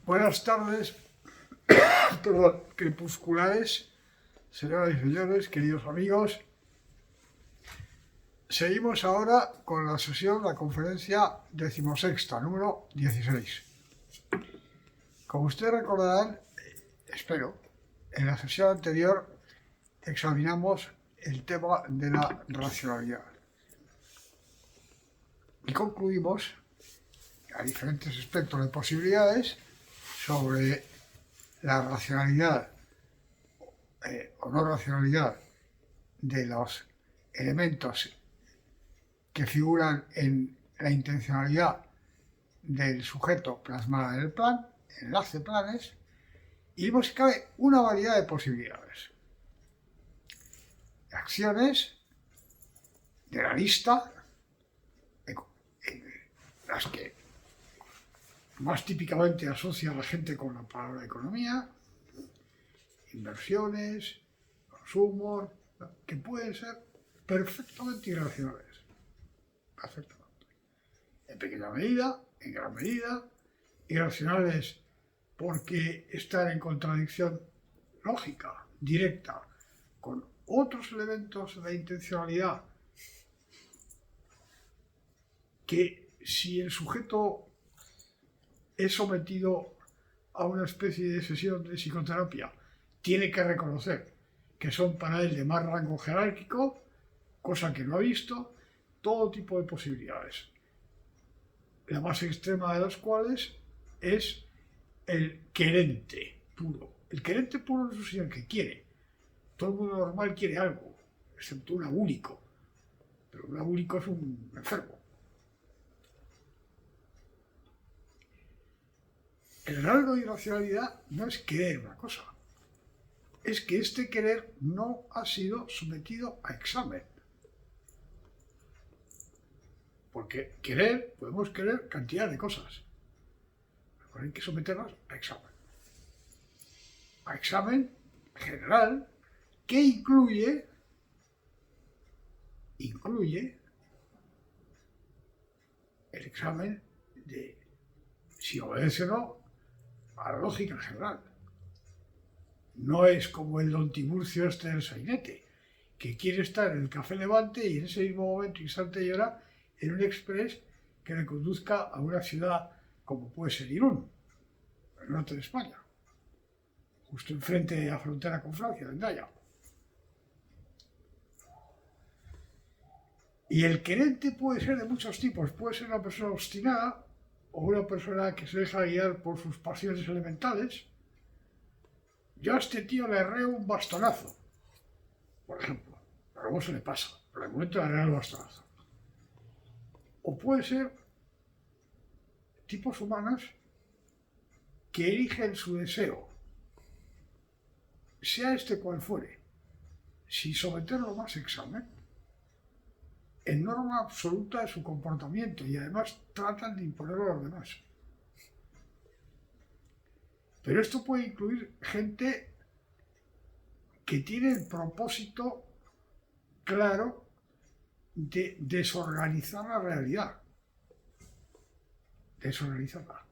Buenas tardes, crepusculares, señoras y señores, queridos amigos. Seguimos ahora con la sesión, la conferencia 16ª, número 16. Como ustedes recordarán, espero, en la sesión anterior examinamos el tema de la racionalidad y concluimos a diferentes espectros de posibilidades sobre la racionalidad o no racionalidad de los elementos que figuran en la intencionalidad del sujeto plasmada en el plan, enlace planes, y vimos que cabe una variedad de posibilidades. Acciones de la lista, las que más típicamente asocia a la gente con la palabra economía, inversiones, consumos, que pueden ser perfectamente irracionales. Perfectamente. En pequeña medida, en gran medida, irracionales porque están en contradicción lógica, directa, con otros elementos de intencionalidad que si el sujeto es sometido a una especie de sesión de psicoterapia, tiene que reconocer que son para él de más rango jerárquico, cosa que no ha visto, todo tipo de posibilidades. La más extrema de las cuales es el querente puro. El querente puro es el que quiere. Todo el mundo normal quiere algo, excepto un abúlico. Pero un abúlico es un enfermo. El rasgo de irracionalidad no es querer una cosa, es que este querer no ha sido sometido a examen. Porque querer, podemos querer cantidad de cosas, pero hay que someterlas a examen. A examen general que incluye el examen de si obedece o no a la lógica en general. No es como el don Tiburcio este del sainete, que quiere estar en el Café Levante y en ese mismo momento, instante y hora, en un express que le conduzca a una ciudad como puede ser Irún, en el norte de España, justo enfrente de la frontera con Francia, de Hendaya. Y el querente puede ser de muchos tipos, puede ser una persona obstinada, o una persona que se deja guiar por sus pasiones elementales. Yo a este tío le arreo un bastonazo, por ejemplo, pero luego se le pasa, pero en el momento de arrear el bastonazo. O puede ser tipos humanos que erigen su deseo, sea este cual fuere, sin someterlo más a examen, en norma absoluta de su comportamiento, y además tratan de imponerlo a los demás. Pero esto puede incluir gente que tiene el propósito claro de desorganizar la realidad, desorganizarla,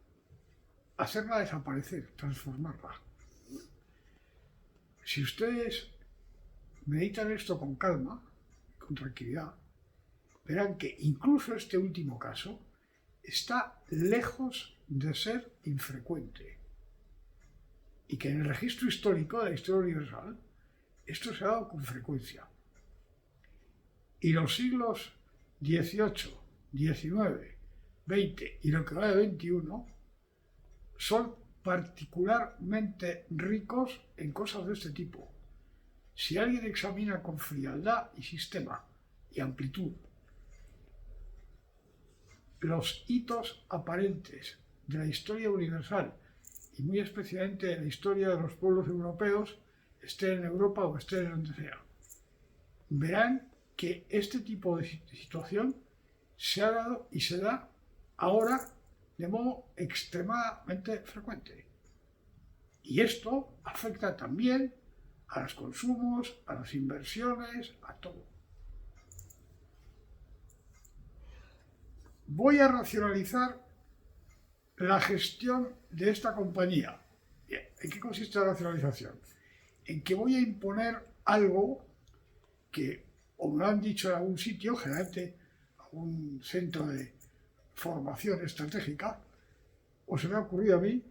hacerla desaparecer, transformarla. Si ustedes meditan esto con calma, con tranquilidad, verán que incluso este último caso está lejos de ser infrecuente y que en el registro histórico de la historia universal esto se ha dado con frecuencia. Y los siglos XVIII, XIX, XX y lo que va de XXI son particularmente ricos en cosas de este tipo. Si alguien examina con frialdad y sistema y amplitud los hitos aparentes de la historia universal y muy especialmente de la historia de los pueblos europeos, estén en Europa o estén en donde sea, verán que este tipo de situación se ha dado y se da ahora de modo extremadamente frecuente. Y esto afecta también a los consumos, a las inversiones, a todo. Voy a racionalizar la gestión de esta compañía. Bien, ¿en qué consiste la racionalización? En que voy a imponer algo que, o me lo han dicho en algún sitio, generalmente algún centro de formación estratégica, o se me ha ocurrido a mí,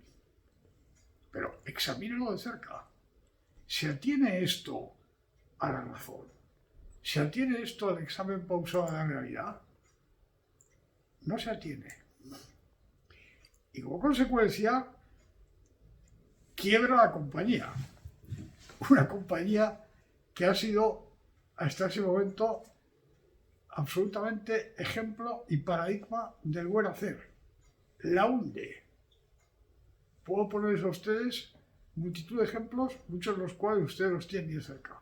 pero examínelo de cerca. ¿Se atiene esto a la razón? ¿Se atiene esto al examen pausado de la realidad? No se atiene. Y como consecuencia, quiebra la compañía. Una compañía que ha sido, hasta ese momento, absolutamente ejemplo y paradigma del buen hacer. La hunde. Puedo ponerles a ustedes multitud de ejemplos, muchos de los cuales ustedes los tienen bien cerca.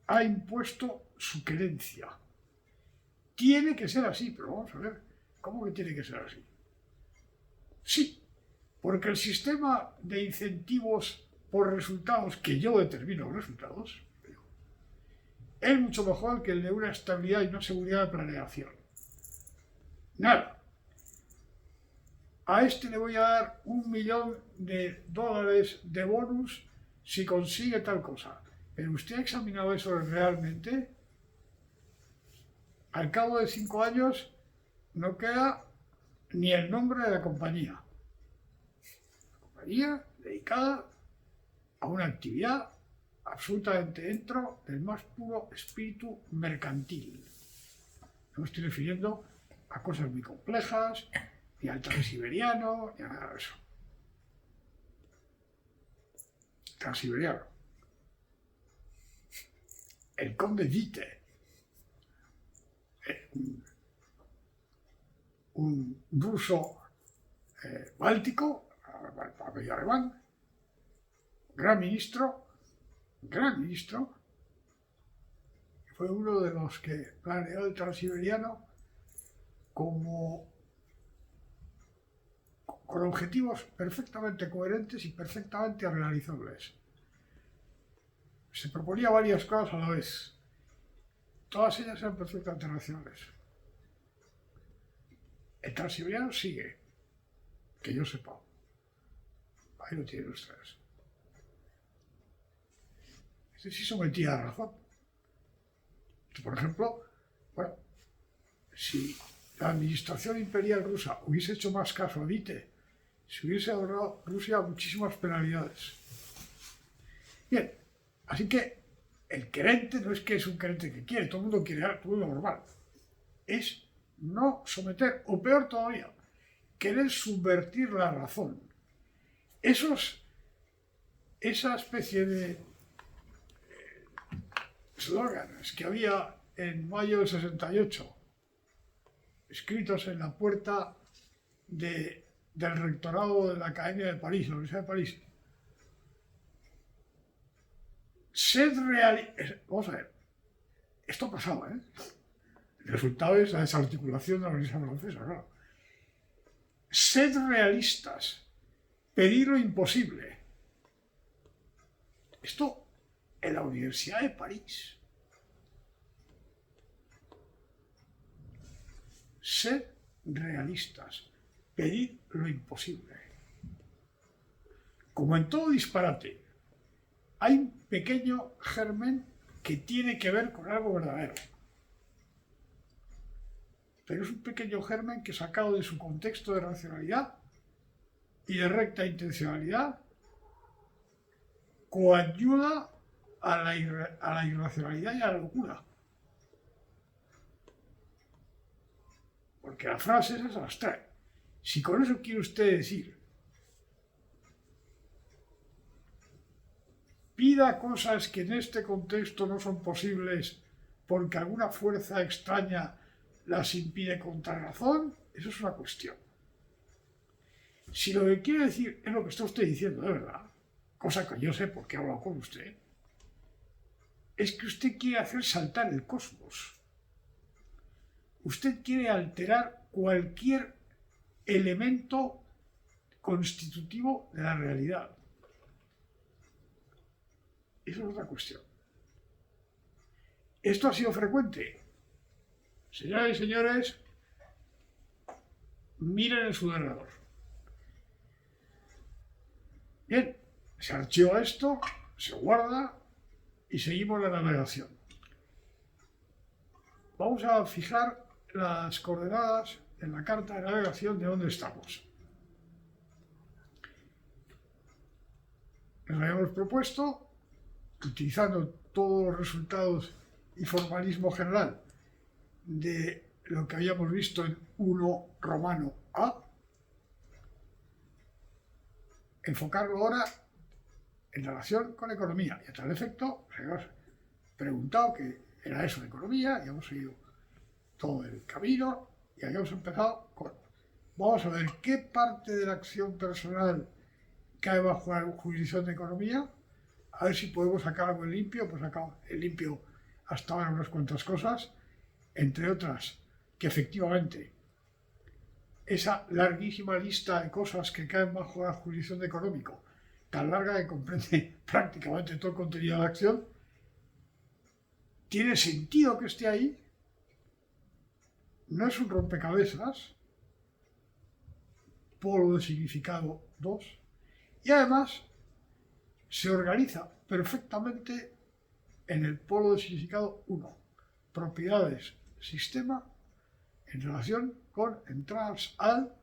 Ha impuesto su querencia. Tiene que ser así, pero vamos a ver, ¿cómo que tiene que ser así? Sí, porque el sistema de incentivos por resultados, que yo determino los resultados, es mucho mejor que el de una estabilidad y una seguridad de planeación. Nada. A este le voy a dar $1.000.000 de bonus si consigue tal cosa. Pero usted ha examinado eso realmente. Al cabo de 5 años no queda ni el nombre de la compañía. La compañía dedicada a una actividad absolutamente dentro del más puro espíritu mercantil. No me estoy refiriendo a cosas muy complejas, ni al transiberiano, ni a nada de eso. Transiberiano. El conde Witte, un ruso báltico, apellido alemán, gran ministro, fue uno de los que planeó el transiberiano con objetivos perfectamente coherentes y perfectamente realizables. Se proponía varias cosas a la vez. Todas ellas eran perfectamente racionales. El transiberiano sigue, que yo sepa. Ahí lo tienen ustedes. Este sí sometía a razón. Por ejemplo, bueno, si la administración imperial rusa hubiese hecho más caso a Witte, se hubiese ahorrado Rusia muchísimas penalidades. Bien, así que el querente no es que es un querente que quiere, todo el mundo quiere todo lo normal. Es no someter, o peor todavía, querer subvertir la razón. Esa especie de slogans que había en mayo del 68, escritos en la puerta del rectorado de la Academia de París, la Universidad de París. Vamos a ver, esto pasaba, ¿eh? El resultado es la desarticulación de la Universidad Francesa, claro. Sed realistas, pedir lo imposible. Esto en la Universidad de París. Sed realistas, pedir lo imposible. Como en todo disparate, hay un pequeño germen que tiene que ver con algo verdadero. Pero es un pequeño germen que, sacado de su contexto de racionalidad y de recta intencionalidad, coayuda a la irracionalidad y a la locura. Porque las frases esas las trae. Si con eso quiere usted decir, pida cosas que en este contexto no son posibles porque alguna fuerza extraña las impide contra razón, Eso es una cuestión. Si lo que quiere decir es lo que está usted diciendo de verdad, cosa que yo sé porque he hablado con usted, es que usted quiere hacer saltar el cosmos. Usted quiere alterar cualquier elemento constitutivo de la realidad. Eso es otra cuestión. Esto ha sido frecuente. Señoras y señores, miren el su ordenador. Bien, se archiva esto, se guarda y seguimos la navegación. Vamos a fijar las coordenadas en la carta de navegación de dónde estamos. Nos habíamos propuesto, utilizando todos los resultados y formalismo general de lo que habíamos visto en 1 romano A, enfocarlo ahora en relación con economía. Y a tal efecto, nos hemos preguntado qué era eso de economía, y hemos seguido todo el camino, y habíamos empezado con, vamos a ver qué parte de la acción personal cae bajo la jurisdicción de economía, a ver si podemos sacar algo en limpio. Pues sacamos en limpio hasta ahora unas cuantas cosas, entre otras que efectivamente esa larguísima lista de cosas que caen bajo la jurisdicción de económico, tan larga que comprende prácticamente todo el contenido de la acción, tiene sentido que esté ahí, no es un rompecabezas, polo de significado 2, y además se organiza perfectamente en el polo de significado 1, propiedades, sistema, en relación con entradas al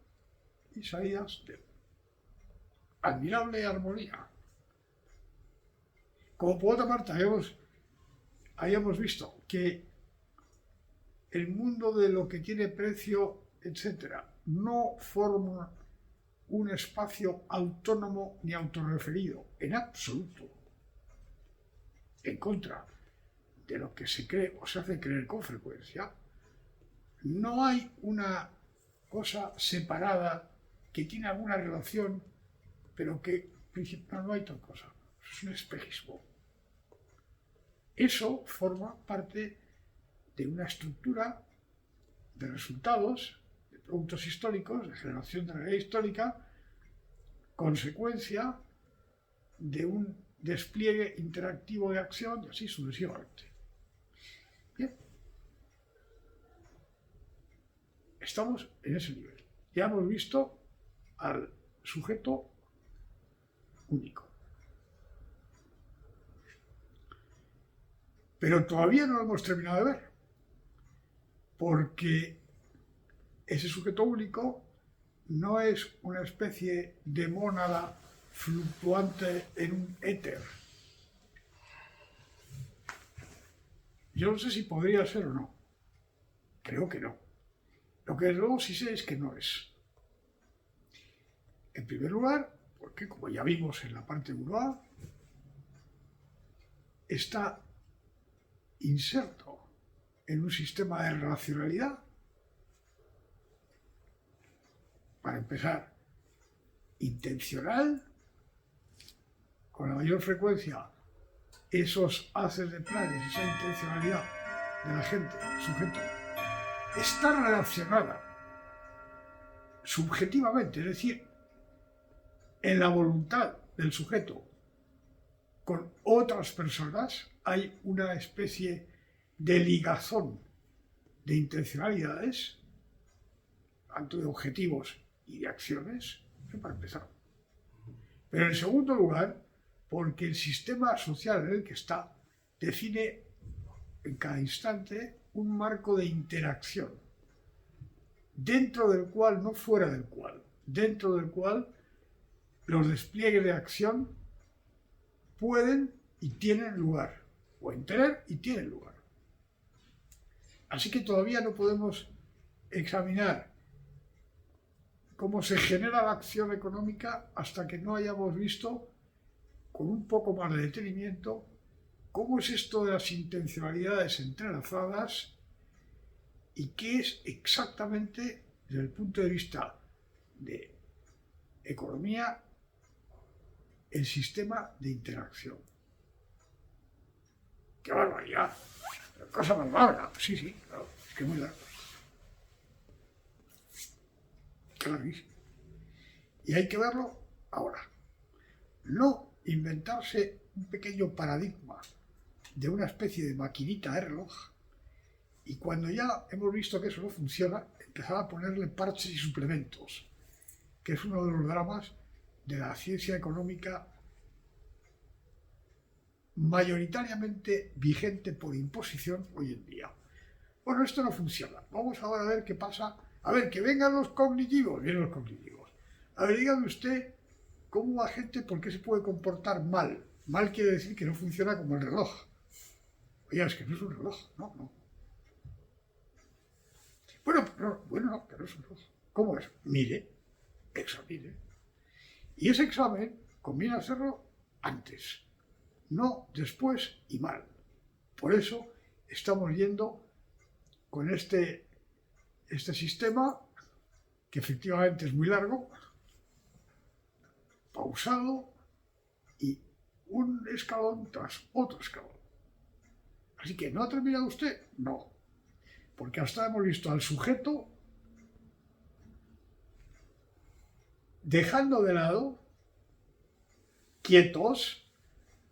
y salidas del. Admirable armonía. Como por otra parte habíamos visto que el mundo de lo que tiene precio, etc., no forma un espacio autónomo ni autorreferido, en absoluto, en contra de lo que se cree o se hace creer con frecuencia. No hay una cosa separada que tiene alguna relación, pero que no hay tal cosa. Es un espejismo. Eso forma parte de una estructura de resultados, de productos históricos, de generación de realidad histórica, consecuencia de un despliegue interactivo de acción y así sucesivamente. Bien. Estamos en ese nivel. Ya hemos visto al sujeto único. Pero todavía no lo hemos terminado de ver, porque ese sujeto único no es una especie de mónada fluctuante en un éter. Yo no sé si podría ser o no. Creo que no. Lo que luego sí sé es que no es. En primer lugar, porque como ya vimos en la parte 1A, está inserto en un sistema de racionalidad. Para empezar, intencional, con la mayor frecuencia, esos haces de planes, esa intencionalidad de la gente, sujeto, está relacionada subjetivamente, es decir, en la voluntad del sujeto con otras personas hay una especie de ligazón de intencionalidades, tanto de objetivos y de acciones, eso para empezar. Pero en segundo lugar, porque el sistema social en el que está define en cada instante un marco de interacción, dentro del cual, no fuera del cual, dentro del cual los despliegues de acción pueden y tienen lugar, pueden tener y tienen lugar. Así que todavía no podemos examinar cómo se genera la acción económica hasta que no hayamos visto con un poco más de detenimiento cómo es esto de las intencionalidades entrelazadas y qué es exactamente desde el punto de vista de economía, el sistema de interacción. ¡Qué barbaridad! Cosa más larga. Sí, claro, es que es muy largo. Clarísimo. Y hay que verlo ahora. No inventarse un pequeño paradigma de una especie de maquinita de reloj y cuando ya hemos visto que eso no funciona, empezar a ponerle parches y suplementos, que es uno de los dramas de la ciencia económica mayoritariamente vigente por imposición hoy en día. Bueno, esto no funciona. Vamos ahora a ver qué pasa. A ver, que vengan los cognitivos. Vienen los cognitivos. A ver, dígame usted cómo la gente, por qué se puede comportar mal. Mal quiere decir que no funciona como el reloj. Oye, es que no es un reloj. No. Bueno, no, que no es un reloj. ¿Cómo es? Mire, examine. Y ese examen conviene hacerlo antes, no después y mal. Por eso estamos yendo con este sistema, que efectivamente es muy largo, pausado y un escalón tras otro escalón. Así que, ¿no ha terminado usted? No. Porque hasta hemos visto al sujeto dejando de lado, quietos,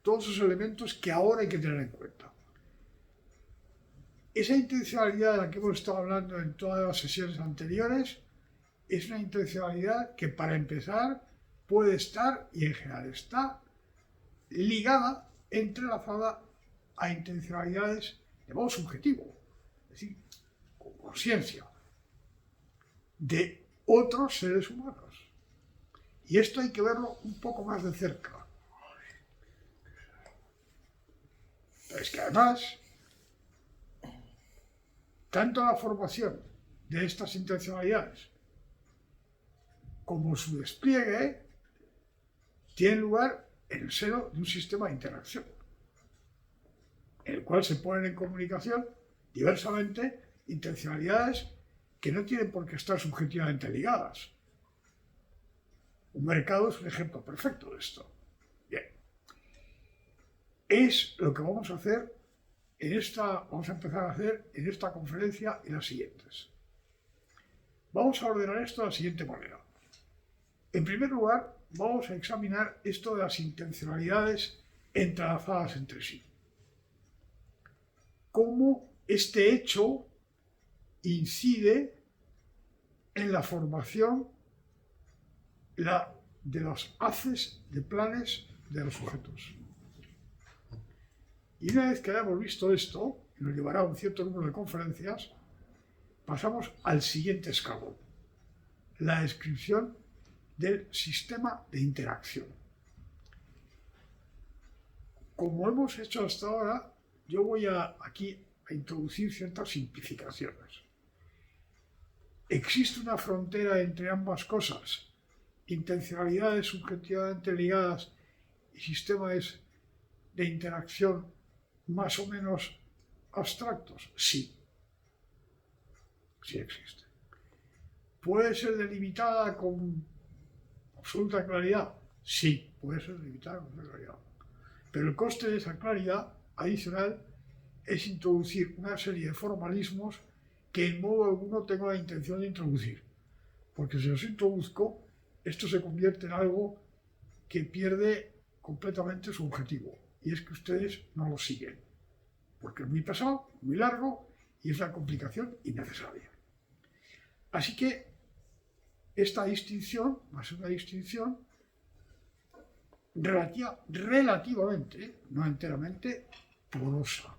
todos esos elementos que ahora hay que tener en cuenta. Esa intencionalidad de la que hemos estado hablando en todas las sesiones anteriores es una intencionalidad que, para empezar, puede estar, y en general está, ligada, entrelazada a intencionalidades de modo subjetivo, es decir, con conciencia, de otros seres humanos. Y esto hay que verlo un poco más de cerca. Pero es que además, tanto la formación de estas intencionalidades como su despliegue tienen lugar en el seno de un sistema de interacción, en el cual se ponen en comunicación diversamente intencionalidades que no tienen por qué estar subjetivamente ligadas. Un mercado es un ejemplo perfecto de esto. Bien. Es lo que vamos a hacer vamos a empezar a hacer en esta conferencia y las siguientes. Vamos a ordenar esto de la siguiente manera. En primer lugar, vamos a examinar esto de las intencionalidades entrelazadas entre sí. Cómo este hecho incide en la formación de los haces de planes de los sujetos. Y una vez que hayamos visto esto, que nos llevará a un cierto número de conferencias, pasamos al siguiente escalón, la descripción del sistema de interacción. Como hemos hecho hasta ahora, yo voy aquí a introducir ciertas simplificaciones. ¿Existe una frontera entre ambas cosas? Intencionalidades subjetivamente ligadas y sistemas de interacción más o menos abstractos. Sí existe. ¿Puede ser delimitada con absoluta claridad? Sí, puede ser delimitada con absoluta claridad. Pero el coste de esa claridad adicional es introducir una serie de formalismos que en modo alguno tengo la intención de introducir. Porque si los introduzco, esto se convierte en algo que pierde completamente su objetivo. Y es que ustedes no lo siguen. Porque es muy pesado, muy largo y es una complicación innecesaria. Así que esta distinción va a ser una distinción relativamente, no enteramente, porosa.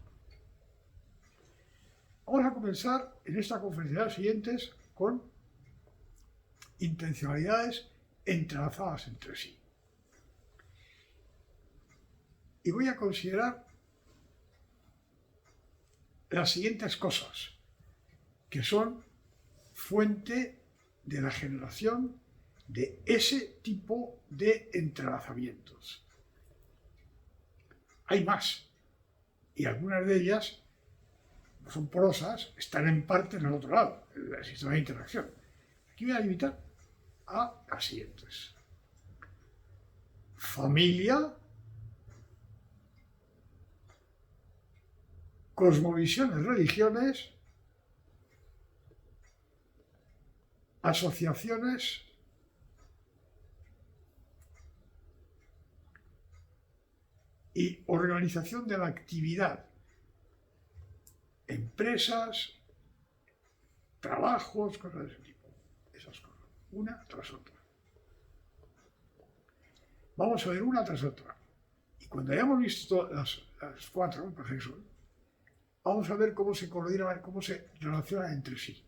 Vamos a comenzar en esta conferencia de las siguientes con intencionalidades entrelazadas entre sí. Y voy a considerar las siguientes cosas, que son fuente de la generación de ese tipo de entrelazamientos. Hay más, y algunas de ellas no son porosas, están en parte en el otro lado, el sistema de interacción. Aquí me voy a limitar a las siguientes. Familia, cosmovisiones, religiones, asociaciones, y organización de la actividad, empresas, trabajos, cosas de ese tipo, esas cosas, una tras otra. Vamos a ver una tras otra. Y cuando hayamos visto las cuatro, por ejemplo, vamos a ver cómo se coordinan, cómo se relacionan entre sí.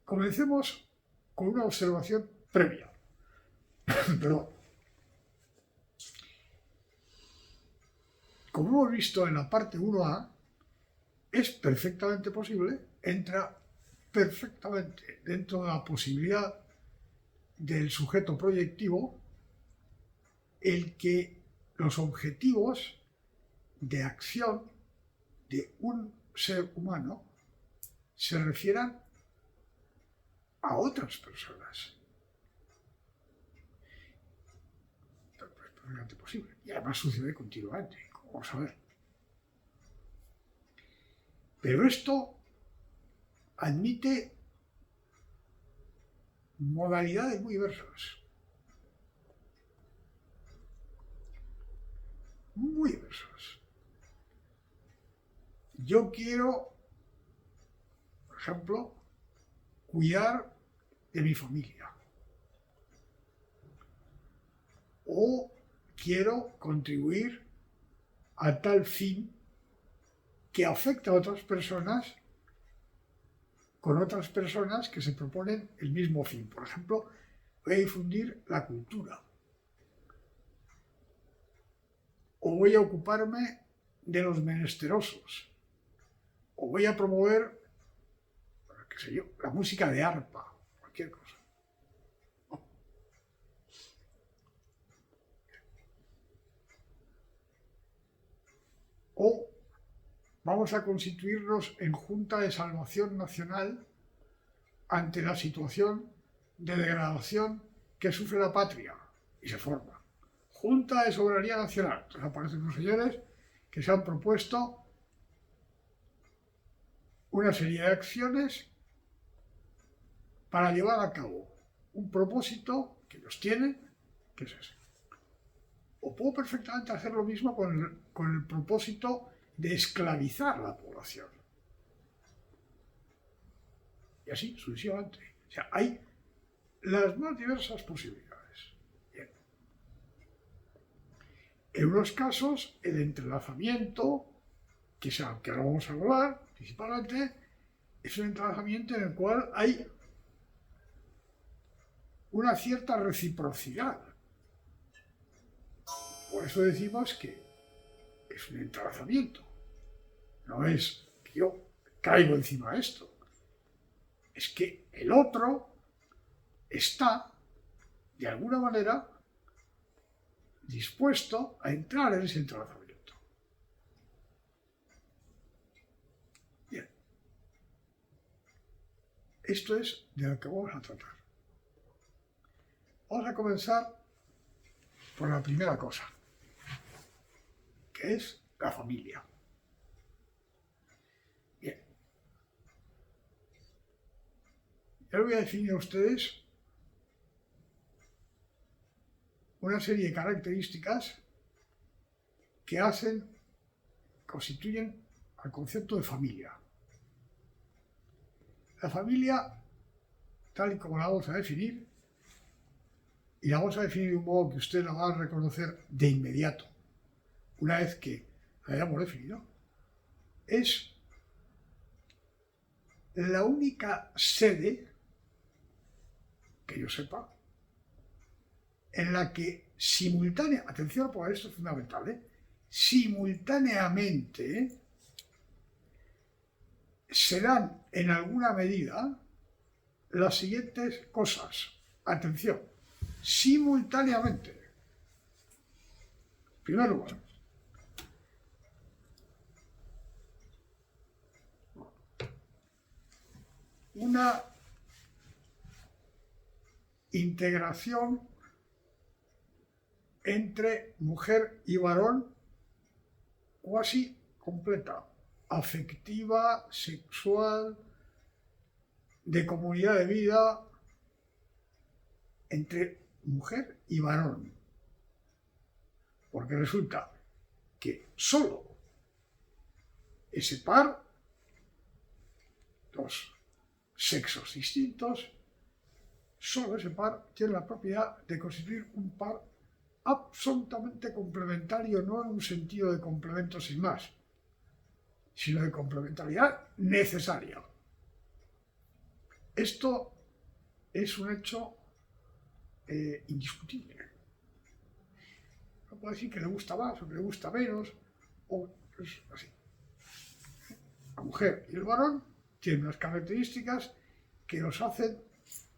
Comencemos con una observación previa. Perdón. Como hemos visto en la parte 1A, es perfectamente posible, entra perfectamente dentro de la posibilidad del sujeto proyectivo el que los objetivos de acción de un ser humano se refieran a otras personas. Es perfectamente posible. Y además sucede continuamente, como vamos a ver. Pero esto admite modalidades muy diversas. Muy diversas. Yo quiero, por ejemplo, cuidar de mi familia. O quiero contribuir a tal fin que afecta a otras personas con otras personas que se proponen el mismo fin. Por ejemplo, voy a difundir la cultura. O voy a ocuparme de los menesterosos. O voy a promover, qué sé yo, la música de arpa, cualquier cosa. O vamos a constituirnos en Junta de Salvación Nacional ante la situación de degradación que sufre la patria, y se forma. Junta de Soberanía Nacional. Entonces aparecen unos señores que se han propuesto una serie de acciones para llevar a cabo un propósito que ellos tienen, que es ese. O puedo perfectamente hacer lo mismo con el propósito de esclavizar a la población. Y así sucesivamente. O sea, hay las más diversas posibilidades. Bien. En unos casos, el entrelazamiento, que ahora vamos a hablar principalmente, es un entrelazamiento en el cual hay una cierta reciprocidad. Por eso decimos que es un entrelazamiento. No es que yo caigo encima de esto. Es que el otro está, de alguna manera, dispuesto a entrar en ese entrelazamiento. Bien. Esto es de lo que vamos a tratar. Vamos a comenzar por la primera cosa, que es la familia. Bien. Ya voy a definir a ustedes una serie de características que constituyen al concepto de familia. La familia, tal y como la vamos a definir, y la vamos a definir de un modo que usted la va a reconocer de inmediato, una vez que la hayamos definido, es la única sede, que yo sepa, en la que atención, porque esto es fundamental, simultáneamente se dan en alguna medida las siguientes cosas. Atención, simultáneamente. En primer lugar, una integración entre mujer y varón cuasi completa, afectiva, sexual, de comunidad de vida, entre mujer y varón. Porque resulta que solo ese par, dos sexos distintos, solo ese par tiene la propiedad de constituir un par absolutamente complementario, no en un sentido de complemento sin más, sino de complementariedad necesaria. Esto es un hecho indiscutible. No puedo decir que le gusta más o que le gusta menos, o es así. La mujer y el varón tienen unas características que los hacen,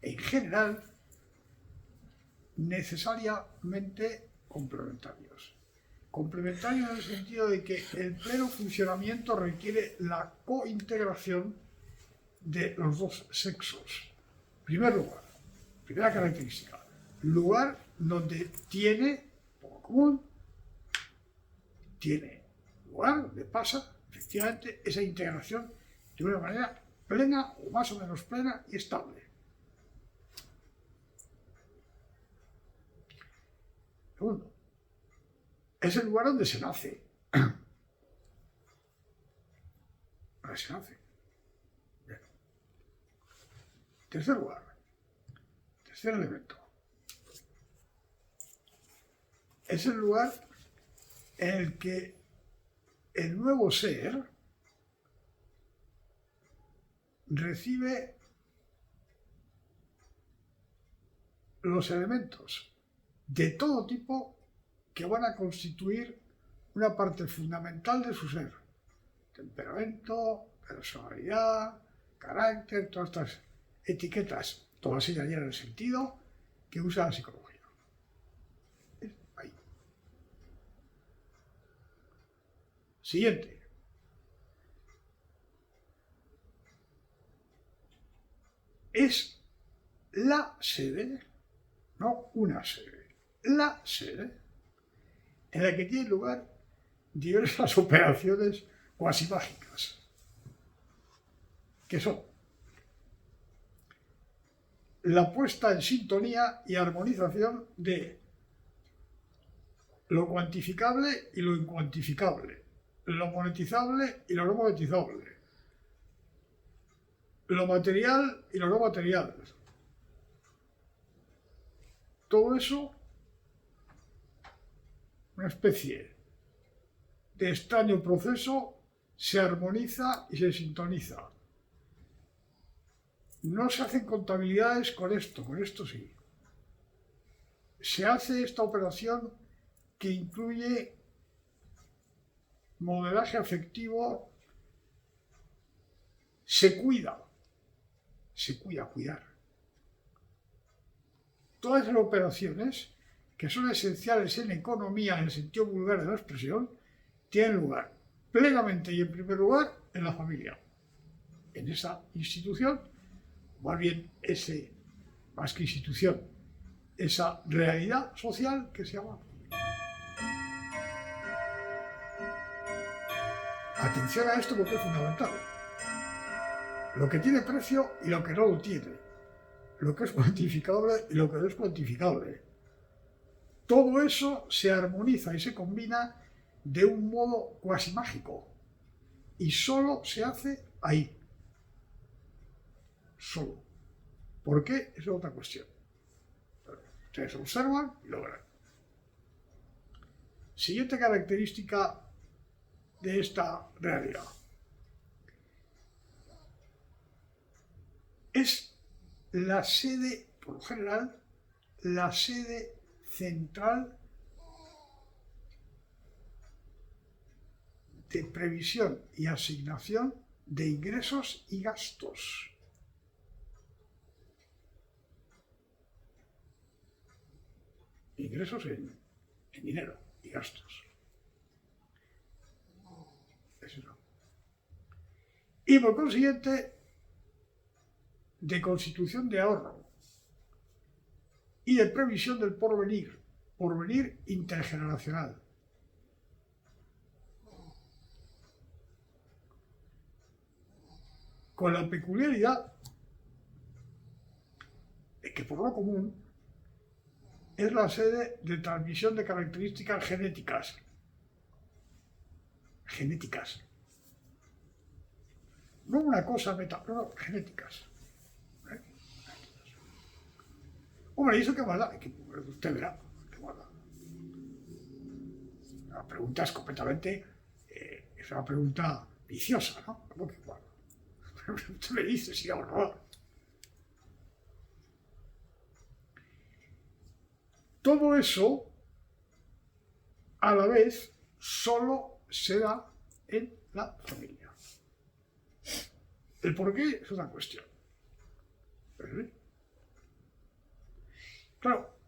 en general, necesariamente complementarios. Complementarios en el sentido de que el pleno funcionamiento requiere la cointegración de los dos sexos. En primer lugar, primera característica, lugar donde tiene, por común, tiene lugar donde pasa efectivamente esa integración de una manera plena o más o menos plena y estable. Segundo, es el lugar donde se nace. Donde se nace. Bien. Tercer lugar, tercer elemento. Es el lugar en el que el nuevo ser recibe los elementos de todo tipo que van a constituir una parte fundamental de su ser. Temperamento, personalidad, carácter, todas estas etiquetas, todas ellas llevan el sentido que usa la psicología. Ahí. Siguiente. Es la sede, no una sede, la sede en la que tienen lugar diversas operaciones cuasi mágicas, que son la puesta en sintonía y armonización de lo cuantificable y lo incuantificable, lo monetizable y lo no monetizable, lo material y lo no material. Todo eso, una especie de extraño proceso, se armoniza y se sintoniza. No se hacen contabilidades con esto sí. Se hace esta operación que incluye modelaje afectivo, se cuida, cuidar. Todas las operaciones que son esenciales en economía, en el sentido vulgar de la expresión, tienen lugar plenamente y en primer lugar en la familia, en esa institución, más bien más que institución, esa realidad social que se llama familia. Atención a esto porque es fundamental. Lo que tiene precio y lo que no lo tiene. Lo que es cuantificable y lo que no es cuantificable. Todo eso se armoniza y se combina de un modo cuasi mágico. Y solo se hace ahí. Solo. ¿Por qué? Es otra cuestión. Ustedes observan y lo verán. Siguiente característica de esta realidad. Es la sede, por lo general, la sede central de previsión y asignación de ingresos y gastos. Ingresos en dinero y gastos. Eso no. Y por consiguiente, de constitución de ahorro y de previsión del porvenir intergeneracional. Con la peculiaridad de que por lo común es la sede de transmisión de características genéticas. No una cosa no, genéticas. Hombre, ¿y eso qué más da? Usted verá, qué más da. La pregunta es completamente, es una pregunta viciosa, ¿no? ¿Cómo que igual? Usted me dice si o no. Todo eso, a la vez, solo se da en la familia. El por qué es otra cuestión. Claro,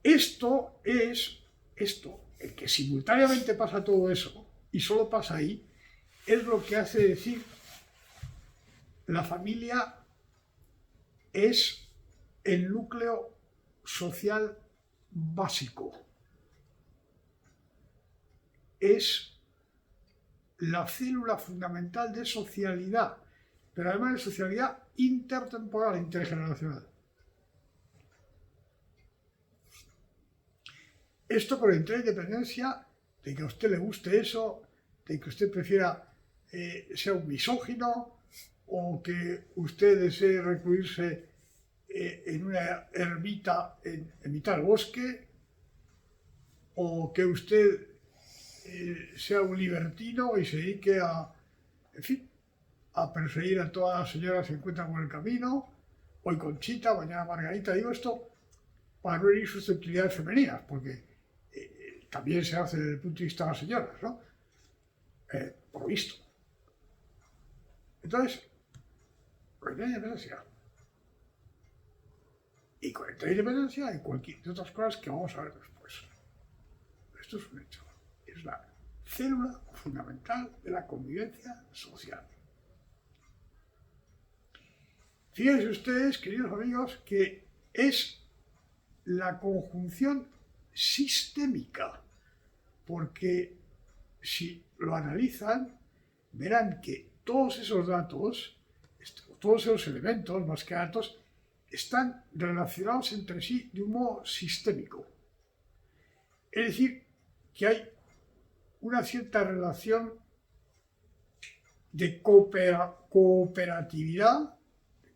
el que simultáneamente pasa todo eso, y solo pasa ahí, es lo que hace decir la familia es el núcleo social básico. Es la célula fundamental de socialidad, pero además de socialidad intertemporal, intergeneracional. Esto con entera independencia de que a usted le guste eso, de que usted prefiera ser un misógino o que usted desee recluirse en una ermita en mitad del bosque, o que usted sea un libertino y se dedique en fin, a perseguir a todas las señoras que se encuentran por el camino, hoy Conchita, mañana Margarita. Digo esto para no herir susceptibilidades femeninas, porque también se hace desde el punto de vista de las señoras, ¿no? Por lo visto. Entonces, con la independencia. Y con la independencia hay cualquier de otras cosas que vamos a ver después. Esto es un hecho. Es la célula fundamental de la convivencia social. Fíjense ustedes, queridos amigos, que es la conjunción sistémica, porque si lo analizan, verán que todos esos datos, todos esos elementos, más que datos, están relacionados entre sí de un modo sistémico. Es decir, que hay una cierta relación de cooperatividad,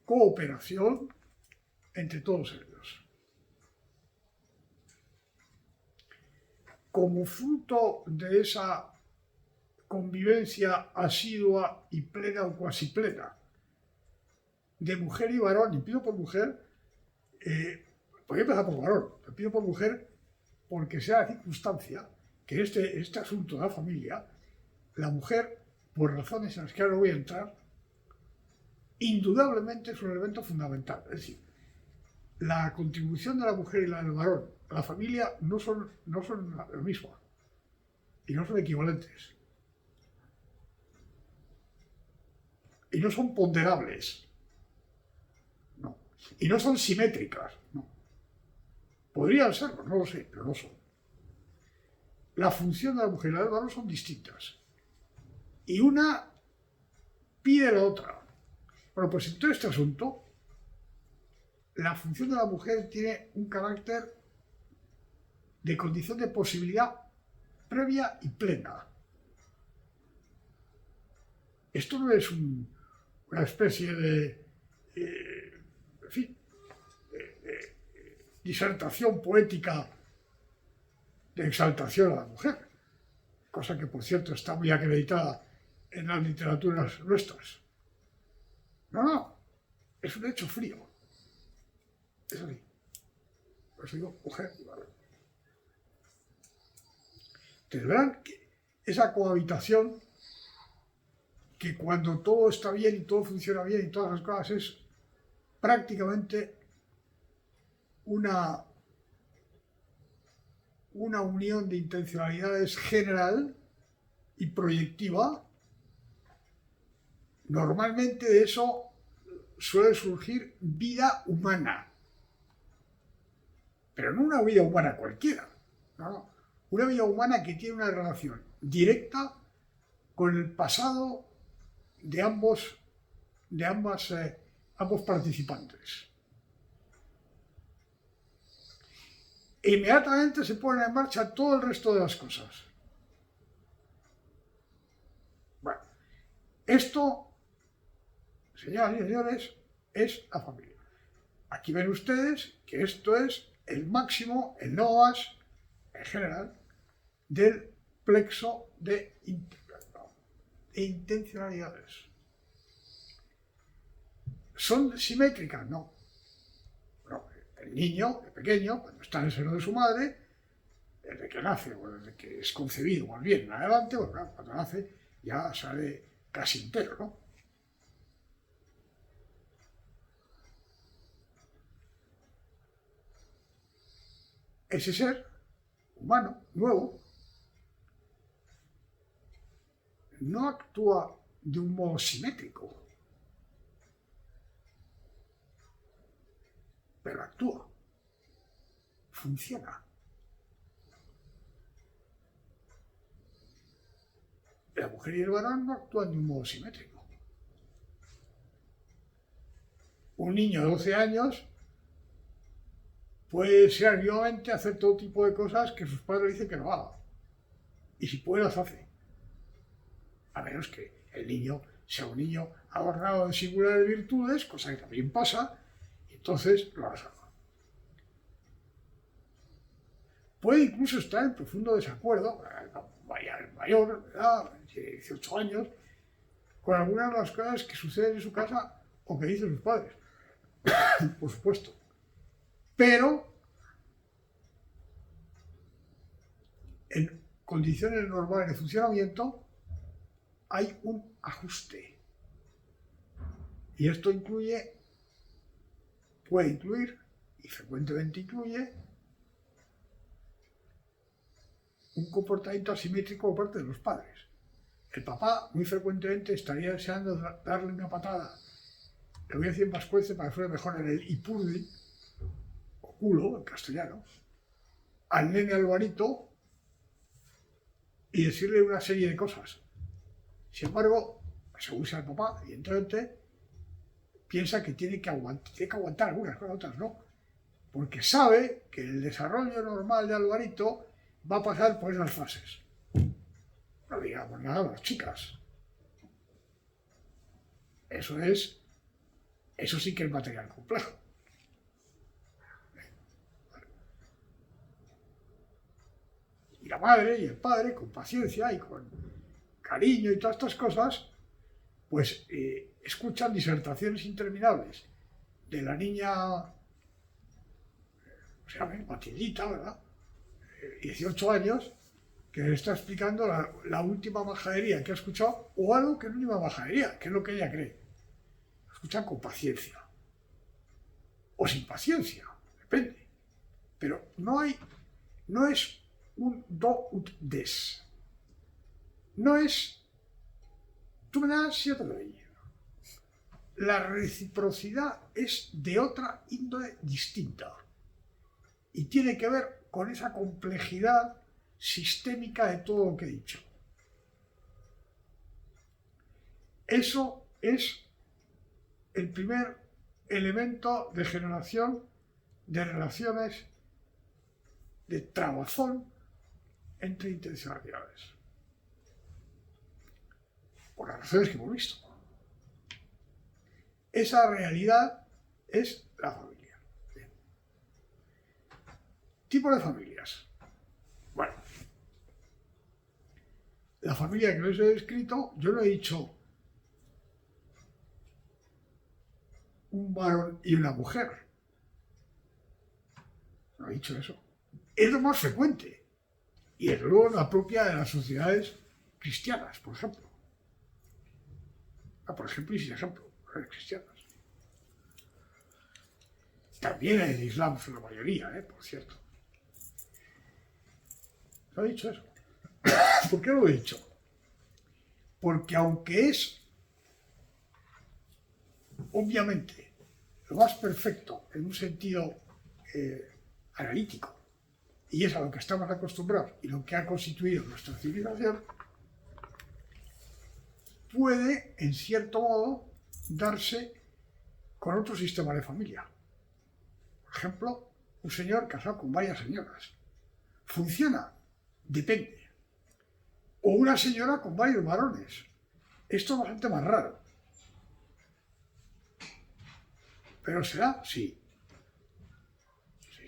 cooperación entre todos ellos. Como fruto de esa convivencia asidua y plena o cuasi plena de mujer y varón, y pido por mujer, voy a empezar por varón, pero pido por mujer porque sea la circunstancia que en este asunto de la familia, la mujer, por razones en las que ahora no voy a entrar, indudablemente es un elemento fundamental. Es decir, la contribución de la mujer y la del varón a la familia no son lo mismo y no son equivalentes y no son ponderables, no, y no son simétricas, no. Podrían serlo, no lo sé, pero no son. La función de la mujer y la del varón son distintas y una pide la otra. Bueno, pues en todo este asunto, la función de la mujer tiene un carácter de condición de posibilidad previa y plena. Esto no es una especie de, en fin, disertación poética de exaltación a la mujer, cosa que por cierto está muy acreditada en las literaturas nuestras. No, es un hecho frío. Es así. Por eso digo mujer y varón. Ustedes verán que esa cohabitación, que cuando todo está bien y todo funciona bien y todas las cosas, es prácticamente una unión de intencionalidades general y proyectiva. Normalmente de eso suele surgir vida humana. Pero no una vida humana cualquiera, no. Una vida humana que tiene una relación directa con el pasado de ambos participantes. E inmediatamente se ponen en marcha todo el resto de las cosas. Bueno, esto, señoras y señores, es la familia. Aquí ven ustedes que esto es el máximo, el NOAS, en general, del plexo de intencionalidades. ¿Son simétricas? No. El niño, el pequeño, cuando está en el seno de su madre, desde que nace, o desde que es concebido, más bien en adelante, bueno, claro, cuando nace ya sale casi entero, ¿no? Ese ser humano, nuevo, no actúa de un modo simétrico, pero actúa, funciona. La mujer y el varón no actúan de un modo simétrico. Un niño de 12 años puede desear vivamente hacer todo tipo de cosas que sus padres dicen que no haga. Y si puede, las hace. A menos que el niño sea un niño adornado de singulares virtudes, cosa que también pasa, y entonces lo haga. Puede incluso estar en profundo desacuerdo, mayor, ¿verdad? 18 años, con algunas de las cosas que suceden en su casa o que dicen sus padres. Por supuesto. Pero en condiciones normales de funcionamiento hay un ajuste. Y esto puede incluir, y frecuentemente incluye, un comportamiento asimétrico por parte de los padres. El papá muy frecuentemente estaría deseando darle una patada, le voy a decir más fuerte para que suene mejor en el ipurdi, o culo en castellano, al nene Alvarito y decirle una serie de cosas. Sin embargo, según sea el papá, evidentemente, piensa que tiene que aguantar algunas cosas, otras no. Porque sabe que el desarrollo normal de Alvarito va a pasar por esas fases. No digamos nada a las chicas. Eso sí que es material complejo. Y la madre y el padre, con paciencia y con cariño y todas estas cosas, pues escuchan disertaciones interminables de la niña, se llama Matildita, ¿verdad? 18 años, que le está explicando la última majadería que ha escuchado, o algo que no es una majadería, que es lo que ella cree. Lo escuchan con paciencia. O sin paciencia, depende. Pero no es un do ut des. No es tú me das y yo te doy. La reciprocidad es de otra índole distinta. Y tiene que ver con esa complejidad sistémica de todo lo que he dicho. Eso es el primer elemento de generación de relaciones de trabazón entre intencionalidades. Por las razones que hemos visto. Esa realidad es la familia. Bien. Tipo de familias. Bueno, la familia que les he descrito, yo no he dicho un varón y una mujer. No he dicho eso. Es lo más frecuente. Y es luego la propia de las sociedades cristianas, por ejemplo. Por ejemplo y sin ejemplo, cristianas. También en el Islam son la mayoría, por cierto. ¿No he dicho eso? ¿Por qué lo he dicho? Porque aunque es obviamente, lo más perfecto en un sentido analítico, y es a lo que estamos acostumbrados y lo que ha constituido nuestra civilización, puede, en cierto modo, darse con otro sistema de familia. Por ejemplo, un señor casado con varias señoras. ¿Funciona? Depende. O una señora con varios varones. Esto es bastante más raro. ¿Pero será? Sí. Sí.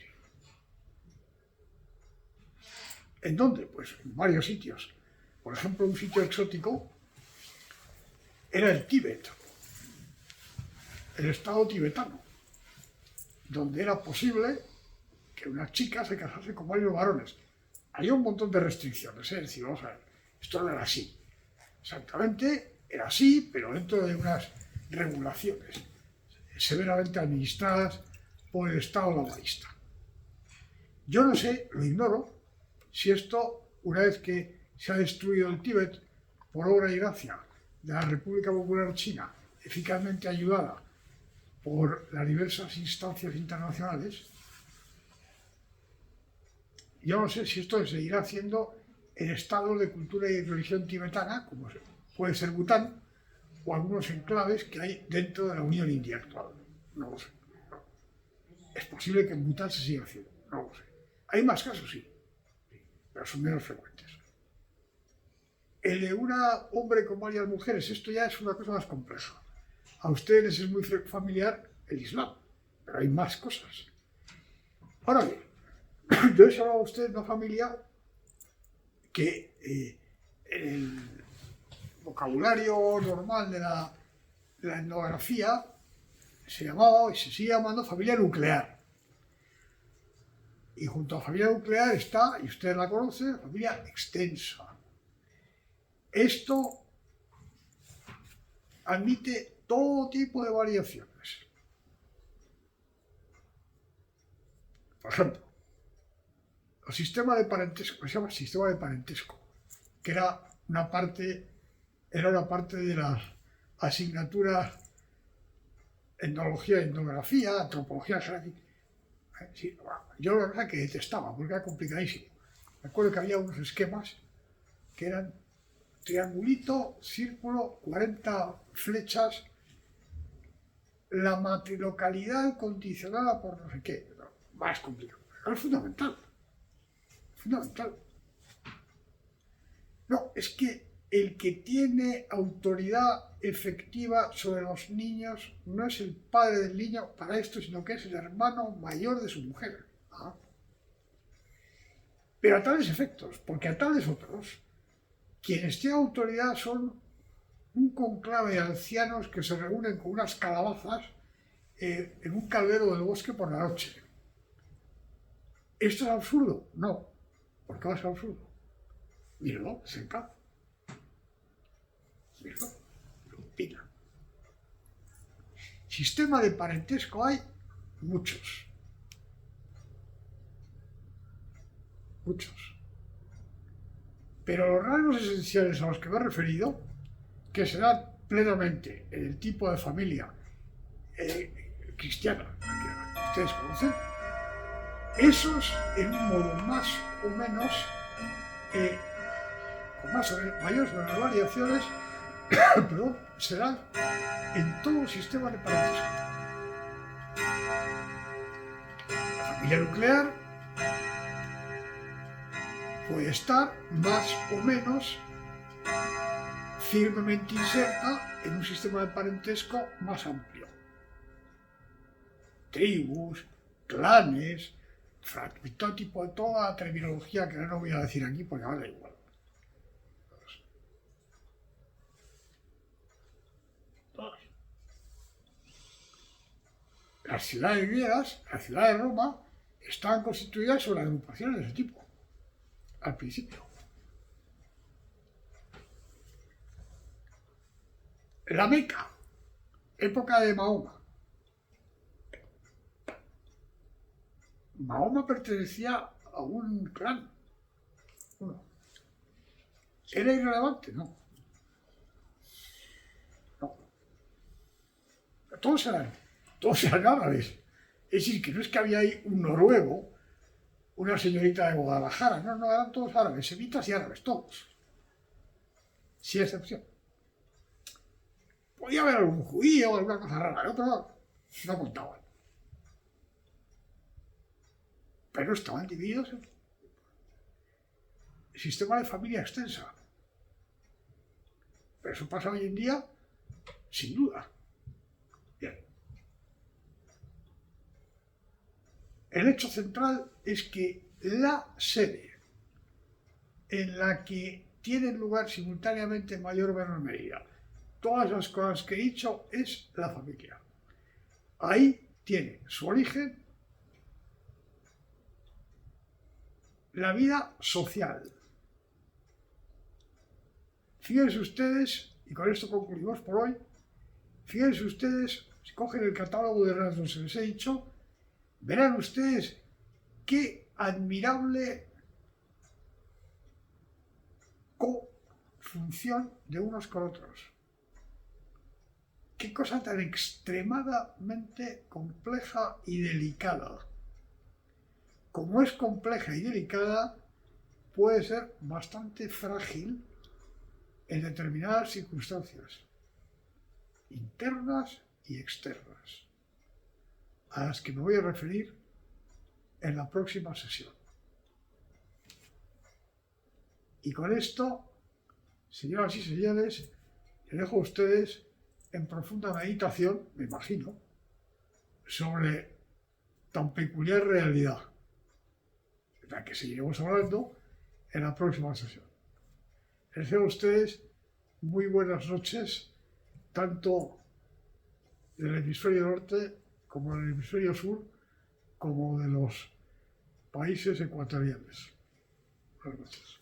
¿En dónde? Pues en varios sitios. Por ejemplo, un sitio exótico era el Tíbet, el estado tibetano, donde era posible que una chica se casase con varios varones. Había un montón de restricciones, es decir, vamos a ver, esto no era así. Exactamente, era así, pero dentro de unas regulaciones severamente administradas por el Estado laborista. Yo no sé, lo ignoro, si esto, una vez que se ha destruido el Tíbet por obra y gracia de la República Popular China, eficazmente ayudada por las diversas instancias internacionales, yo no sé si esto seguirá siendo el estado de cultura y religión tibetana, como puede ser Bután, o algunos enclaves que hay dentro de la Unión India actual. No lo sé. Es posible que en Bután se siga haciendo, no lo sé. Hay más casos, sí, pero son menos frecuentes. El de un hombre con varias mujeres, esto ya es una cosa más compleja. A ustedes les es muy familiar el Islam, pero hay más cosas. Ahora bien, yo les hablaba a ustedes de una familia que en el vocabulario normal de la etnografía se llamaba y se sigue llamando familia nuclear. Y junto a la familia nuclear está, y ustedes la conocen, la familia extensa. Esto admite todo tipo de variaciones. Por ejemplo, el sistema de parentesco, se llama sistema de parentesco, que era una parte de las asignaturas etnología, etnografía, antropología geográfica. Sí, yo la verdad que detestaba, porque era complicadísimo. Me acuerdo que había unos esquemas que eran triangulito, círculo, 40 flechas, la matrilocalidad condicionada por no sé qué. Más complicado. Pero es fundamental. Fundamental. No, es que el que tiene autoridad efectiva sobre los niños no es el padre del niño para esto, sino que es el hermano mayor de su mujer. ¿Ah? Pero a tales efectos, porque a tales otros, quienes tienen autoridad son un conclave de ancianos que se reúnen con unas calabazas en un caldero del bosque por la noche. ¿Esto es absurdo? No. ¿Por qué va a ser absurdo? Míralo, es el caso. Míralo, lo opina. Sistema de parentesco hay muchos. Muchos. Pero los rasgos esenciales a los que me he referido, que se dan plenamente en el tipo de familia cristiana que ustedes conocen, esos en un modo más o menos, con más o menos, mayores o menores variaciones, perdón, se dan en todo el sistema de parentesco. La familia nuclear puede estar más o menos firmemente inserta en un sistema de parentesco más amplio. Tribus, clanes, todo tipo de toda la terminología que no voy a decir aquí porque ahora da igual. Las ciudades griegas, la ciudad de Roma, estaban constituidas sobre agrupaciones de ese tipo, al principio. La Meca, época de Mahoma. Mahoma pertenecía a un clan. Uno. ¿Era irrelevante? No. No. todos eran árabes. Es decir, que no es que había ahí un noruego, una señorita de Guadalajara, no, eran todos árabes, semitas y árabes, todos. Sin excepción. Podía haber algún judío, alguna cosa rara, pero no contaban. Pero estaban divididos en el sistema de familia extensa. Pero eso pasa hoy en día, sin duda. Bien. El hecho central es que la sede en la que tienen lugar simultáneamente en mayor o menor medida todas las cosas que he dicho es la familia. Ahí tiene su origen la vida social. Fíjense ustedes, y con esto concluimos por hoy, fíjense ustedes, si cogen el catálogo de rasgos que les he dicho, verán ustedes qué admirable cofunción de unos con otros. Qué cosa tan extremadamente compleja y delicada. Como es compleja y delicada, puede ser bastante frágil en determinadas circunstancias, internas y externas, a las que me voy a referir en la próxima sesión. Y con esto, señoras y señores, les dejo a ustedes en profunda meditación, me imagino, sobre tan peculiar realidad, de la que seguiremos hablando en la próxima sesión. Les deseo a ustedes muy buenas noches, tanto del hemisferio norte como del hemisferio sur, como de los países ecuatoriales. Buenas noches.